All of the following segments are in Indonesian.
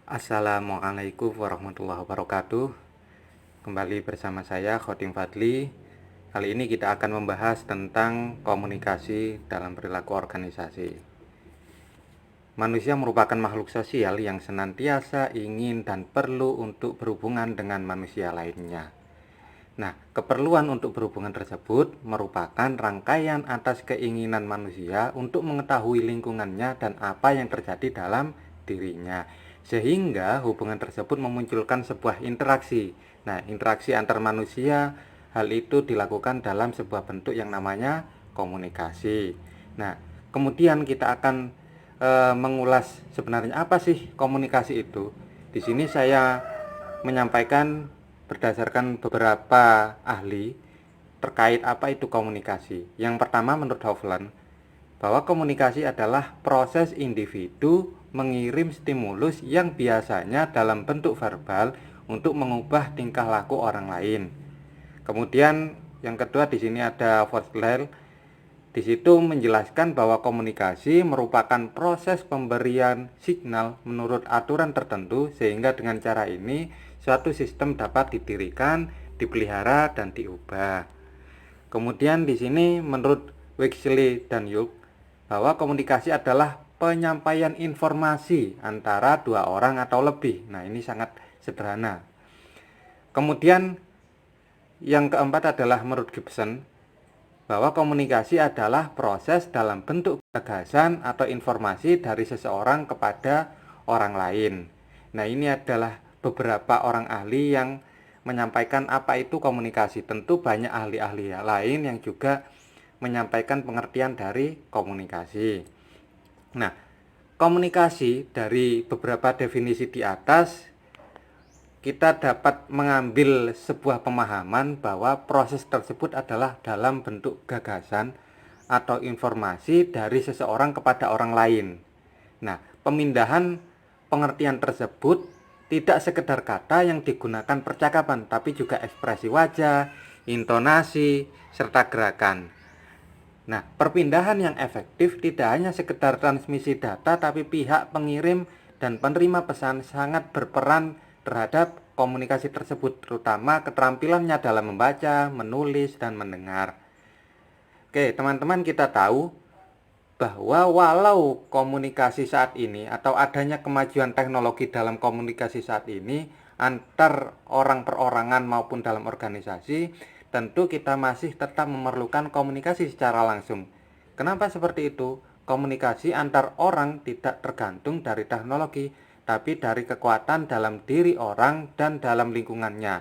Assalamualaikum warahmatullahi wabarakatuh. Kembali bersama saya Khotim Fadli. Kali ini kita akan membahas tentang komunikasi dalam perilaku organisasi. Manusia merupakan makhluk sosial yang senantiasa ingin dan perlu untuk berhubungan dengan manusia lainnya. Nah, keperluan untuk berhubungan tersebut merupakan rangkaian atas keinginan manusia untuk mengetahui lingkungannya dan apa yang terjadi dalam dirinya. Sehingga hubungan tersebut memunculkan sebuah interaksi. Nah, interaksi antar manusia, hal itu dilakukan dalam sebuah bentuk yang namanya komunikasi. Nah, kemudian kita akan mengulas sebenarnya apa sih komunikasi itu. Di sini saya menyampaikan berdasarkan beberapa ahli terkait apa itu komunikasi. Yang pertama, menurut Hovland, bahwa komunikasi adalah proses individu mengirim stimulus yang biasanya dalam bentuk verbal untuk mengubah tingkah laku orang lain. Kemudian yang kedua, di sini ada Forsler. Di situ menjelaskan bahwa komunikasi merupakan proses pemberian signal menurut aturan tertentu, sehingga dengan cara ini suatu sistem dapat didirikan, dipelihara, dan diubah. Kemudian di sini menurut Wexley dan Yuk, bahwa komunikasi adalah penyampaian informasi antara dua orang atau lebih. Nah, ini sangat sederhana. Kemudian yang keempat adalah menurut Gibson, bahwa komunikasi adalah proses dalam bentuk gagasan atau informasi dari seseorang kepada orang lain. Nah, ini adalah beberapa orang ahli yang menyampaikan apa itu komunikasi. Tentu banyak ahli-ahli lain yang juga menyampaikan pengertian dari komunikasi. Nah, komunikasi dari beberapa definisi di atas, kita dapat mengambil sebuah pemahaman bahwa proses tersebut adalah dalam bentuk gagasan atau informasi dari seseorang kepada orang lain. Nah, pemindahan pengertian tersebut tidak sekedar kata yang digunakan percakapan, tapi juga ekspresi wajah, intonasi, serta gerakan. Nah, perpindahan yang efektif tidak hanya sekedar transmisi data, tapi pihak pengirim dan penerima pesan sangat berperan terhadap komunikasi tersebut, terutama keterampilannya dalam membaca, menulis, dan mendengar. Oke, teman-teman, kita tahu bahwa walau komunikasi saat ini atau adanya kemajuan teknologi dalam komunikasi saat ini antar orang perorangan maupun dalam organisasi, tentu kita masih tetap memerlukan komunikasi secara langsung. Kenapa seperti itu? Komunikasi antar orang tidak tergantung dari teknologi, tapi dari kekuatan dalam diri orang dan dalam lingkungannya.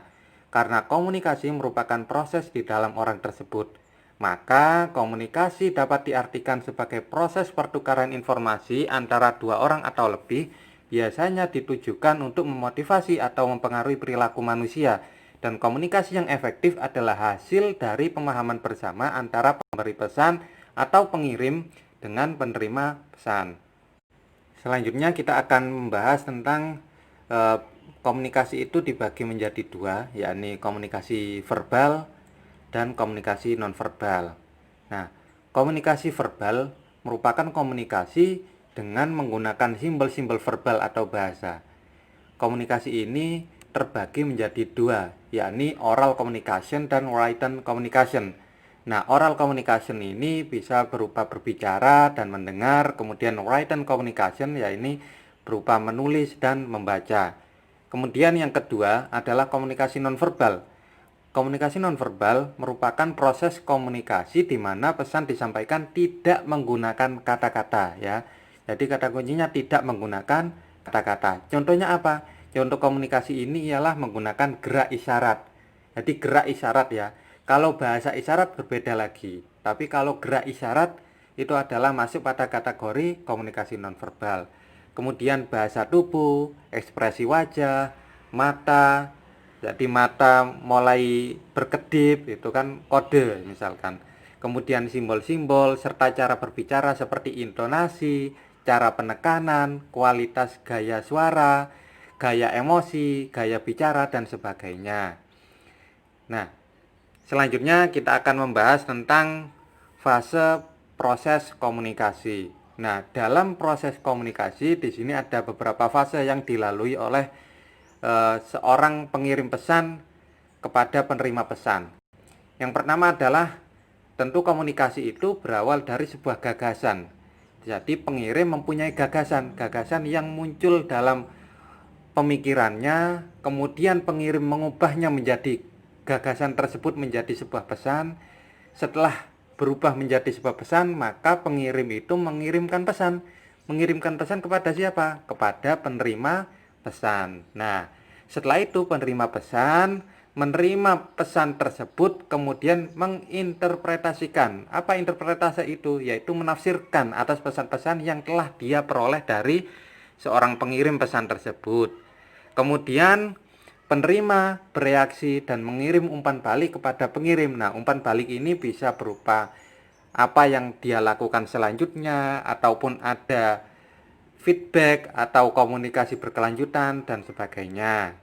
Karena komunikasi merupakan proses di dalam orang tersebut, maka komunikasi dapat diartikan sebagai proses pertukaran informasi antara dua orang atau lebih, biasanya ditujukan untuk memotivasi atau mempengaruhi perilaku manusia. Dan komunikasi yang efektif adalah hasil dari pemahaman bersama antara pemberi pesan atau pengirim dengan penerima pesan. Selanjutnya kita akan membahas tentang komunikasi itu dibagi menjadi dua, yakni komunikasi verbal dan komunikasi nonverbal. Nah, komunikasi verbal merupakan komunikasi dengan menggunakan simbol-simbol verbal atau bahasa. Komunikasi ini terbagi menjadi dua, yakni oral communication dan written communication. Nah, oral communication ini bisa berupa berbicara dan mendengar, kemudian written communication yaitu berupa menulis dan membaca. Kemudian yang kedua adalah komunikasi nonverbal. Komunikasi nonverbal merupakan proses komunikasi di mana pesan disampaikan tidak menggunakan kata-kata, ya. Jadi kata kuncinya tidak menggunakan kata-kata. Contohnya apa? Contoh komunikasi ini ialah menggunakan gerak isyarat. Jadi gerak isyarat, ya. Kalau bahasa isyarat berbeda lagi. Tapi kalau gerak isyarat itu adalah masuk pada kategori komunikasi nonverbal. Kemudian bahasa tubuh, ekspresi wajah, mata. Jadi mata mulai berkedip, itu kan kode misalkan. Kemudian simbol-simbol serta cara berbicara seperti intonasi, cara penekanan, kualitas gaya suara, gaya emosi, gaya bicara, dan sebagainya. Nah, selanjutnya kita akan membahas tentang fase proses komunikasi. Nah, dalam proses komunikasi di sini ada beberapa fase yang dilalui oleh seorang pengirim pesan kepada penerima pesan. Yang pertama adalah tentu komunikasi itu berawal dari sebuah gagasan. Jadi pengirim mempunyai gagasan yang muncul dalam pemikirannya, kemudian pengirim mengubahnya menjadi gagasan tersebut menjadi sebuah pesan. Setelah berubah menjadi sebuah pesan, maka pengirim itu mengirimkan pesan. Mengirimkan pesan kepada siapa? Kepada penerima pesan. Nah, setelah itu penerima pesan menerima pesan tersebut, kemudian menginterpretasikan. Apa interpretasi itu? Yaitu menafsirkan atas pesan-pesan yang telah dia peroleh dari seorang pengirim pesan tersebut. Kemudian penerima bereaksi dan mengirim umpan balik kepada pengirim. Nah, umpan balik ini bisa berupa apa yang dia lakukan selanjutnya, ataupun ada feedback atau komunikasi berkelanjutan dan sebagainya.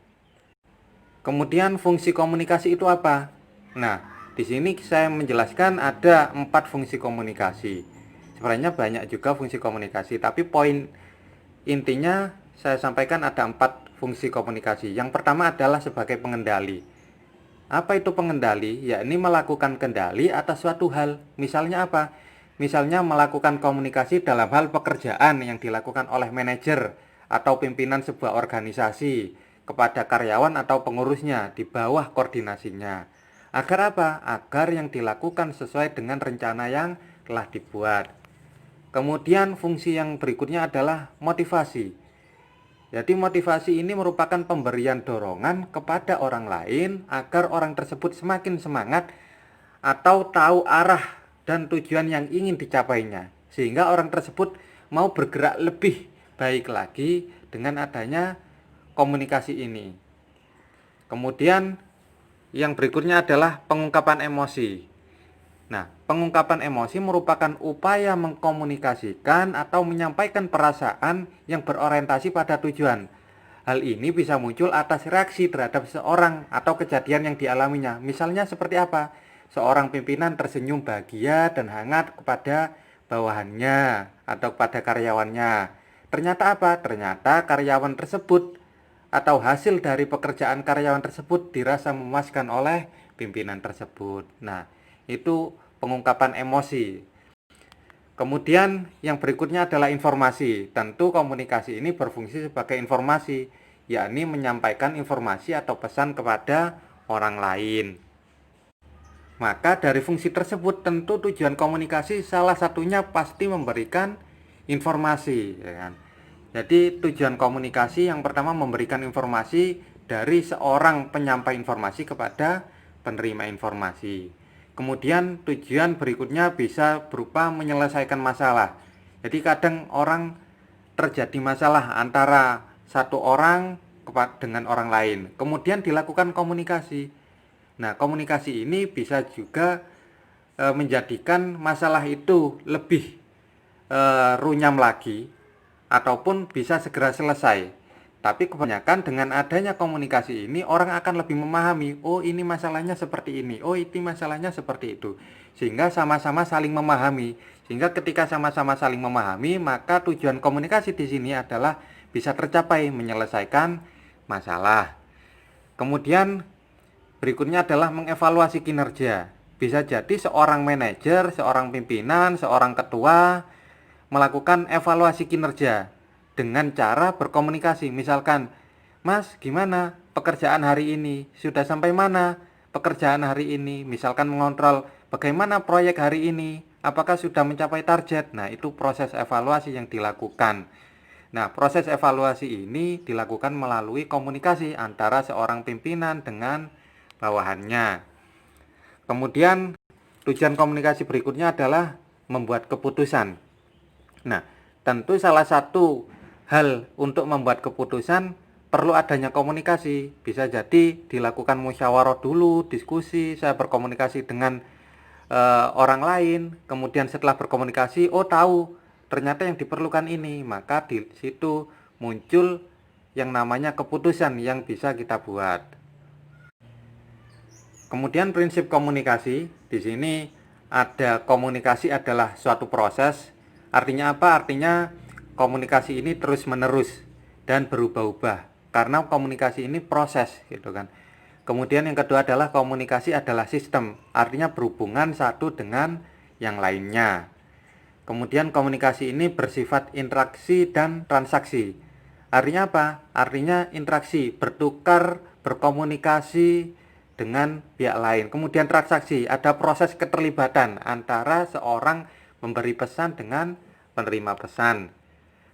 Kemudian fungsi komunikasi itu apa? Nah, di sini saya menjelaskan ada 4 fungsi komunikasi. Sebenarnya banyak juga fungsi komunikasi, tapi poin intinya saya sampaikan ada 4 fungsi komunikasi. Yang pertama adalah sebagai pengendali. Apa itu pengendali? Yakni melakukan kendali atas suatu hal. Misalnya apa? Misalnya melakukan komunikasi dalam hal pekerjaan yang dilakukan oleh manajer atau pimpinan sebuah organisasi kepada karyawan atau pengurusnya di bawah koordinasinya. Agar apa? Agar yang dilakukan sesuai dengan rencana yang telah dibuat. Kemudian fungsi yang berikutnya adalah motivasi. Jadi motivasi ini merupakan pemberian dorongan kepada orang lain agar orang tersebut semakin semangat atau tahu arah dan tujuan yang ingin dicapainya, sehingga orang tersebut mau bergerak lebih baik lagi dengan adanya komunikasi ini. Kemudian yang berikutnya adalah pengungkapan emosi. Nah, pengungkapan emosi merupakan upaya mengkomunikasikan atau menyampaikan perasaan yang berorientasi pada tujuan. Hal ini bisa muncul atas reaksi terhadap seseorang atau kejadian yang dialaminya. Misalnya seperti apa? Seorang pimpinan tersenyum bahagia dan hangat kepada bawahannya atau kepada karyawannya. Ternyata apa? Ternyata karyawan tersebut atau hasil dari pekerjaan karyawan tersebut dirasa memuaskan oleh pimpinan tersebut. Nah, itu pengungkapan emosi. Kemudian yang berikutnya adalah informasi. Tentu komunikasi ini berfungsi sebagai informasi, yakni menyampaikan informasi atau pesan kepada orang lain. Maka dari fungsi tersebut tentu tujuan komunikasi salah satunya pasti memberikan informasi, ya kan? Jadi tujuan komunikasi yang pertama memberikan informasi dari seorang penyampai informasi kepada penerima informasi. Kemudian tujuan berikutnya bisa berupa menyelesaikan masalah. Jadi kadang orang terjadi masalah antara satu orang dengan orang lain. Kemudian dilakukan komunikasi. Nah, komunikasi ini bisa juga menjadikan masalah itu lebih runyam lagi ataupun bisa segera selesai. Tapi kebanyakan dengan adanya komunikasi ini orang akan lebih memahami, oh ini masalahnya seperti ini, oh itu masalahnya seperti itu. Sehingga sama-sama saling memahami. Sehingga ketika sama-sama saling memahami, maka tujuan komunikasi di sini adalah bisa tercapai menyelesaikan masalah. Kemudian berikutnya adalah mengevaluasi kinerja. Bisa jadi seorang manajer, seorang pimpinan, seorang ketua melakukan evaluasi kinerja dengan cara berkomunikasi. Misalkan, Mas, gimana pekerjaan hari ini? Sudah sampai mana pekerjaan hari ini? Misalkan mengontrol bagaimana proyek hari ini, apakah sudah mencapai target. Nah, itu proses evaluasi yang dilakukan. Nah, proses evaluasi ini dilakukan melalui komunikasi antara seorang pimpinan dengan bawahannya. Kemudian tujuan komunikasi berikutnya adalah membuat keputusan. Nah, tentu salah satu hal untuk membuat keputusan perlu adanya komunikasi. Bisa jadi dilakukan musyawarah dulu, diskusi, saya berkomunikasi dengan orang lain. Kemudian setelah berkomunikasi, oh tahu ternyata yang diperlukan ini. Maka di situ muncul yang namanya keputusan yang bisa kita buat. Kemudian prinsip komunikasi, di sini ada komunikasi adalah suatu proses Artinya apa? Artinya komunikasi ini terus-menerus dan berubah-ubah, karena komunikasi ini proses gitu kan. Kemudian yang kedua adalah komunikasi adalah sistem, artinya berhubungan satu dengan yang lainnya. Kemudian komunikasi ini bersifat interaksi dan transaksi. Artinya apa? Artinya interaksi, bertukar, berkomunikasi dengan pihak lain. Kemudian transaksi, ada proses keterlibatan antara seorang memberi pesan dengan penerima pesan.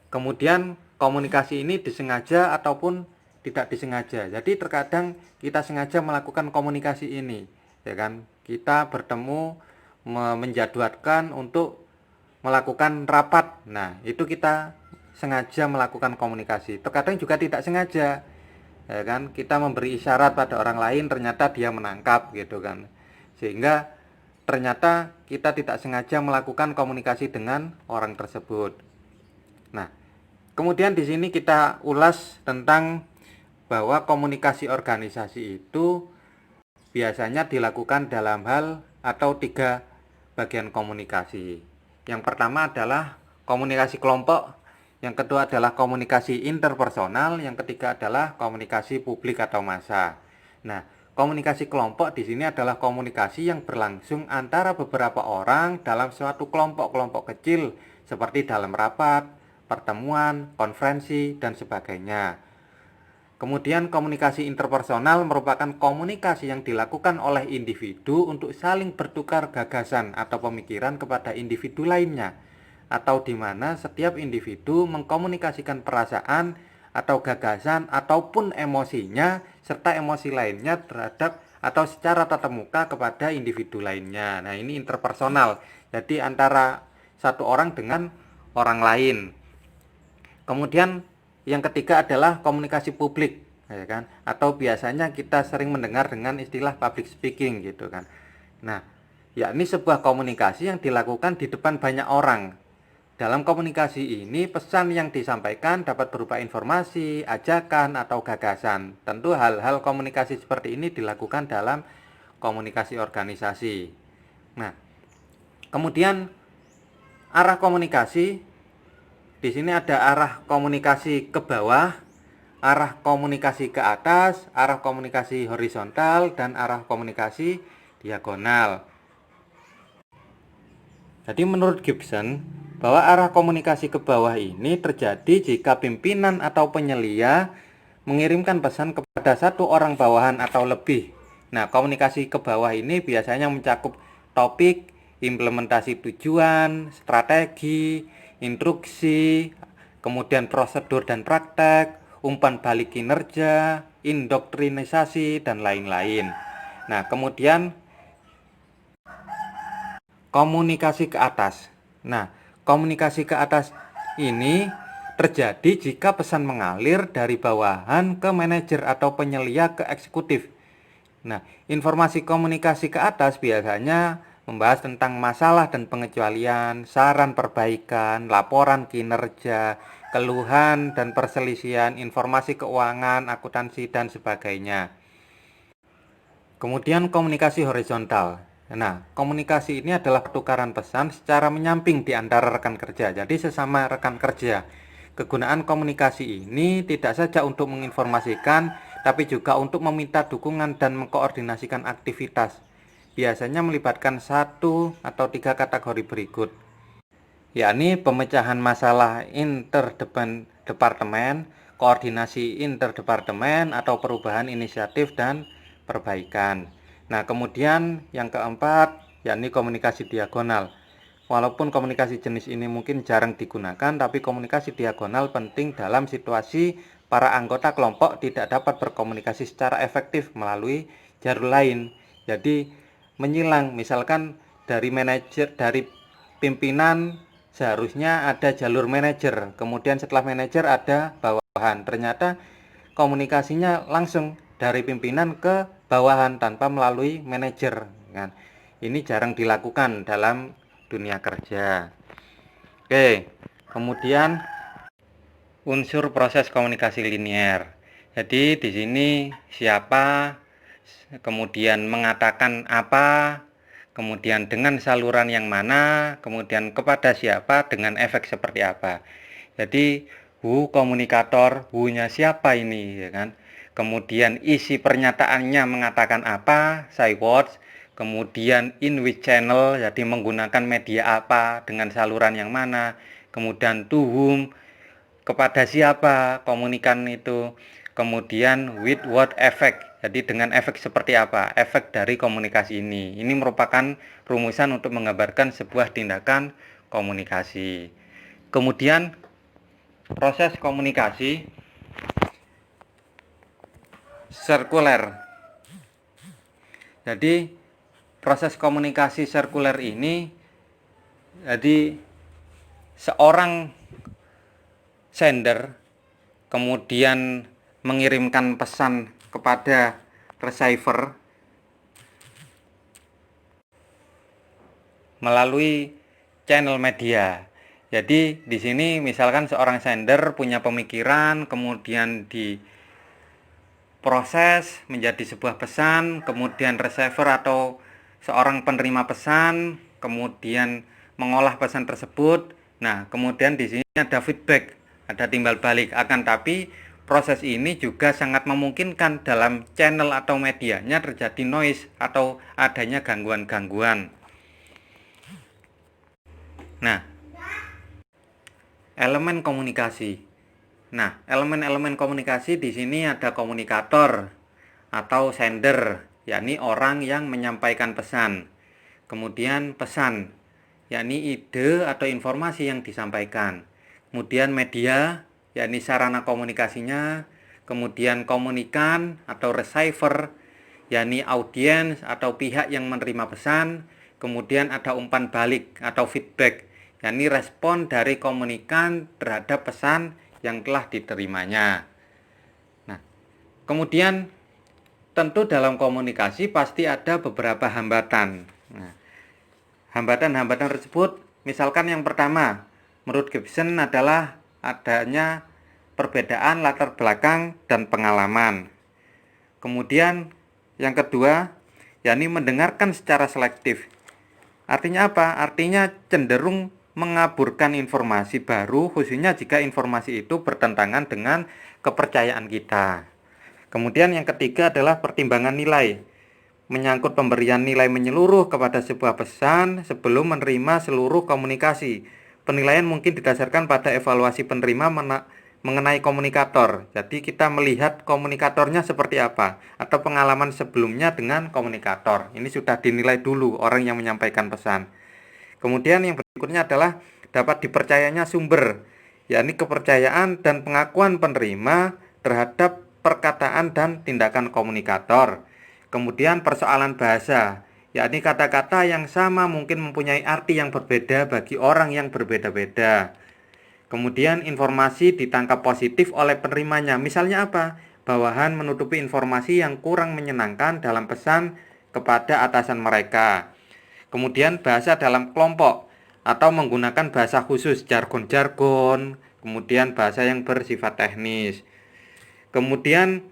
Kemudian komunikasi ini disengaja ataupun tidak disengaja. Jadi terkadang kita sengaja melakukan komunikasi ini, ya kan? Kita bertemu menjadwalkan untuk melakukan rapat. Nah, itu kita sengaja melakukan komunikasi. Terkadang juga tidak sengaja, ya kan? Kita memberi isyarat pada orang lain, ternyata dia menangkap gitu kan. Sehingga ternyata kita tidak sengaja melakukan komunikasi dengan orang tersebut. Nah, kemudian di sini kita ulas tentang bahwa komunikasi organisasi itu biasanya dilakukan dalam hal atau 3 bagian komunikasi. Yang pertama adalah komunikasi kelompok, yang kedua adalah komunikasi interpersonal, yang ketiga adalah komunikasi publik atau massa. Nah, komunikasi kelompok di sini adalah komunikasi yang berlangsung antara beberapa orang dalam suatu kelompok-kelompok kecil seperti dalam rapat, pertemuan, konferensi, dan sebagainya. Kemudian komunikasi interpersonal merupakan komunikasi yang dilakukan oleh individu untuk saling bertukar gagasan atau pemikiran kepada individu lainnya, atau di mana setiap individu mengkomunikasikan perasaan atau gagasan ataupun emosinya serta emosi lainnya terhadap atau secara tatap muka kepada individu lainnya. Nah, ini interpersonal. Jadi antara satu orang dengan orang lain. Kemudian yang ketiga adalah komunikasi publik, ya kan? Atau biasanya kita sering mendengar dengan istilah public speaking gitu kan. Nah, yakni sebuah komunikasi yang dilakukan di depan banyak orang. Dalam komunikasi ini, pesan yang disampaikan dapat berupa informasi, ajakan, atau gagasan. Tentu hal-hal komunikasi seperti ini dilakukan dalam komunikasi organisasi. Nah, kemudian arah komunikasi. Di sini ada arah komunikasi ke bawah, arah komunikasi ke atas, arah komunikasi horizontal, dan arah komunikasi diagonal. Jadi menurut Gibson, bahwa arah komunikasi ke bawah ini terjadi jika pimpinan atau penyelia mengirimkan pesan kepada satu orang bawahan atau lebih. Nah, komunikasi ke bawah ini biasanya mencakup topik, implementasi tujuan, strategi, instruksi, kemudian prosedur dan praktek, umpan balik kinerja, indoktrinisasi, dan lain-lain. Nah, kemudian komunikasi ke atas. Nah, komunikasi ke atas ini terjadi jika pesan mengalir dari bawahan ke manajer atau penyelia ke eksekutif. Nah, informasi komunikasi ke atas biasanya membahas tentang masalah dan pengecualian, saran perbaikan, laporan kinerja, keluhan dan perselisihan, informasi keuangan, akuntansi, dan sebagainya. Kemudian komunikasi horizontal. Nah, komunikasi ini adalah pertukaran pesan secara menyamping di antara rekan kerja. Jadi sesama rekan kerja. Kegunaan komunikasi ini tidak saja untuk menginformasikan, tapi juga untuk meminta dukungan dan mengkoordinasikan aktivitas. Biasanya melibatkan 1 atau 3 kategori berikut, yakni pemecahan masalah interdepartemen, koordinasi interdepartemen, atau perubahan inisiatif dan perbaikan. Nah, kemudian yang keempat, yakni komunikasi diagonal. Walaupun komunikasi jenis ini mungkin jarang digunakan, tapi komunikasi diagonal penting dalam situasi para anggota kelompok tidak dapat berkomunikasi secara efektif melalui jalur lain. Jadi menyilang, misalkan dari pimpinan seharusnya ada jalur manajer, kemudian setelah manajer ada bawahan. Ternyata komunikasinya langsung dari pimpinan ke bawahan tanpa melalui manajer kan. Ini jarang dilakukan dalam dunia kerja. Oke, kemudian unsur proses komunikasi linier. Jadi di sini siapa, kemudian mengatakan apa, kemudian dengan saluran yang mana, kemudian kepada siapa, dengan efek seperti apa. Jadi who komunikator, who-nya siapa ini, ya kan? Kemudian isi pernyataannya mengatakan apa, say words. Kemudian in which channel, jadi menggunakan media apa, dengan saluran yang mana. Kemudian to whom, kepada siapa komunikan itu. Kemudian with what effect, jadi dengan efek seperti apa, efek dari komunikasi ini. Ini merupakan rumusan untuk menggambarkan sebuah tindakan komunikasi. Kemudian proses komunikasi sirkuler. Jadi proses komunikasi sirkuler ini, jadi seorang sender kemudian mengirimkan pesan kepada receiver melalui channel media. Jadi di sini misalkan seorang sender punya pemikiran, kemudian diproses menjadi sebuah pesan, kemudian receiver atau seorang penerima pesan kemudian mengolah pesan tersebut. Nah, kemudian di sini ada feedback, ada timbal balik. Akan tapi proses ini juga sangat memungkinkan dalam channel atau medianya terjadi noise atau adanya gangguan-gangguan. Nah, elemen komunikasi. Nah, elemen-elemen komunikasi di sini ada komunikator atau sender, yakni orang yang menyampaikan pesan. Kemudian pesan, yakni ide atau informasi yang disampaikan. Kemudian media, yakni sarana komunikasinya. Kemudian komunikan atau receiver, yakni audiens atau pihak yang menerima pesan. Kemudian ada umpan balik atau feedback, yakni respon dari komunikan terhadap pesan yang telah diterimanya. Nah, kemudian tentu dalam komunikasi pasti ada beberapa hambatan. Nah, hambatan-hambatan tersebut, misalkan yang pertama, menurut Gibson adalah adanya perbedaan latar belakang dan pengalaman. Kemudian yang kedua, yakni mendengarkan secara selektif. Artinya apa? Artinya cenderung mengaburkan informasi baru, khususnya jika informasi itu bertentangan dengan kepercayaan kita. Kemudian yang ketiga adalah pertimbangan nilai, menyangkut pemberian nilai menyeluruh kepada sebuah pesan sebelum menerima seluruh komunikasi. Penilaian mungkin didasarkan pada evaluasi penerima mengenai komunikator. Jadi kita melihat komunikatornya seperti apa, atau pengalaman sebelumnya dengan komunikator. Ini sudah dinilai dulu orang yang menyampaikan pesan. Kemudian yang berikutnya adalah dapat dipercayanya sumber, yakni kepercayaan dan pengakuan penerima terhadap perkataan dan tindakan komunikator. Kemudian persoalan bahasa, yakni kata-kata yang sama mungkin mempunyai arti yang berbeda bagi orang yang berbeda-beda. Kemudian informasi ditangkap positif oleh penerimanya. Misalnya apa? Bawahan menutupi informasi yang kurang menyenangkan dalam pesan kepada atasan mereka. Kemudian bahasa dalam kelompok atau menggunakan bahasa khusus, jargon-jargon, kemudian bahasa yang bersifat teknis. Kemudian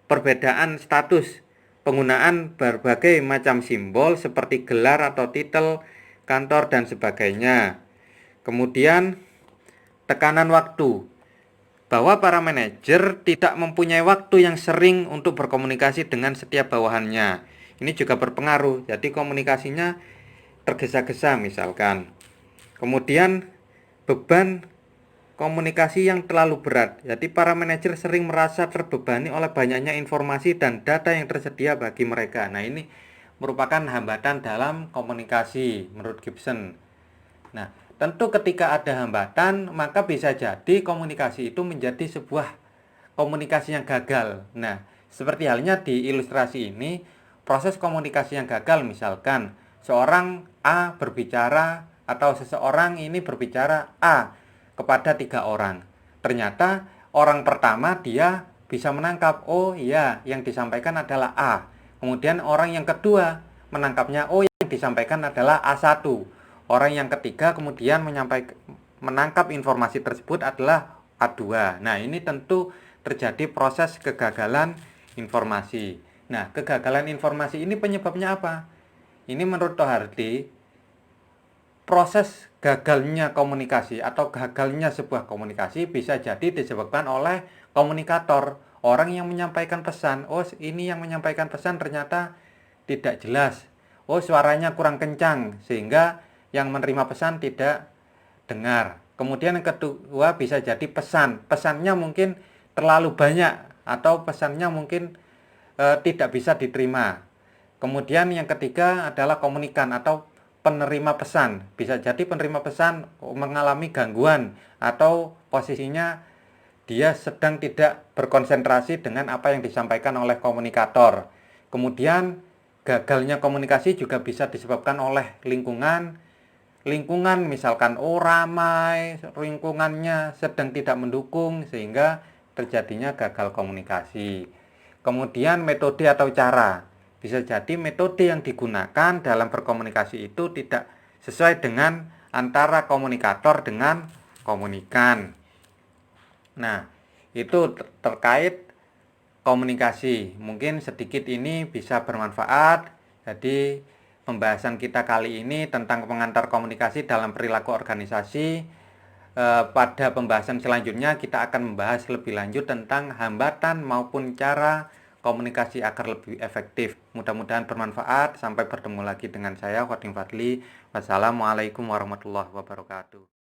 perbedaan status, penggunaan berbagai macam simbol seperti gelar atau titel, kantor dan sebagainya. Kemudian tekanan waktu, bahwa para manajer tidak mempunyai waktu yang sering untuk berkomunikasi dengan setiap bawahannya. Ini juga berpengaruh, jadi komunikasinya tergesa-gesa misalkan. Kemudian beban komunikasi yang terlalu berat, jadi para manajer sering merasa terbebani oleh banyaknya informasi dan data yang tersedia bagi mereka. Nah, ini merupakan hambatan dalam komunikasi menurut Gibson. Nah, tentu ketika ada hambatan, maka bisa jadi komunikasi itu menjadi sebuah komunikasi yang gagal. Nah, seperti halnya di ilustrasi ini, proses komunikasi yang gagal misalkan seorang A berbicara atau seseorang ini berbicara A kepada 3 orang. Ternyata orang pertama dia bisa menangkap, oh iya yang disampaikan adalah A. Kemudian orang yang kedua menangkapnya, oh yang disampaikan adalah A1. Orang yang ketiga kemudian menangkap informasi tersebut adalah A2. Nah, ini tentu terjadi proses kegagalan informasi. Nah, kegagalan informasi ini penyebabnya apa? Ini menurut Tohardi, proses gagalnya komunikasi atau gagalnya sebuah komunikasi bisa jadi disebabkan oleh komunikator, orang yang menyampaikan pesan. Oh, ini yang menyampaikan pesan ternyata tidak jelas. Oh, suaranya kurang kencang sehingga yang menerima pesan tidak dengar. Kemudian yang kedua bisa jadi pesannya mungkin terlalu banyak atau pesannya mungkin tidak bisa diterima. Kemudian yang ketiga adalah komunikan atau penerima pesan. Bisa jadi penerima pesan mengalami gangguan atau posisinya dia sedang tidak berkonsentrasi dengan apa yang disampaikan oleh komunikator. Kemudian gagalnya komunikasi juga bisa disebabkan oleh lingkungan. Lingkungan misalkan ramai, lingkungannya sedang tidak mendukung sehingga terjadinya gagal komunikasi. Kemudian metode atau cara. Bisa jadi metode yang digunakan dalam berkomunikasi itu tidak sesuai dengan antara komunikator dengan komunikan. Nah, itu terkait komunikasi. Mungkin sedikit ini bisa bermanfaat. Jadi, pembahasan kita kali ini tentang pengantar komunikasi dalam perilaku organisasi. Pada pembahasan selanjutnya kita akan membahas lebih lanjut tentang hambatan maupun cara komunikasi agar lebih efektif. Mudah-mudahan bermanfaat. Sampai bertemu lagi dengan saya, Khotim Fadli. Wassalamualaikum warahmatullahi wabarakatuh.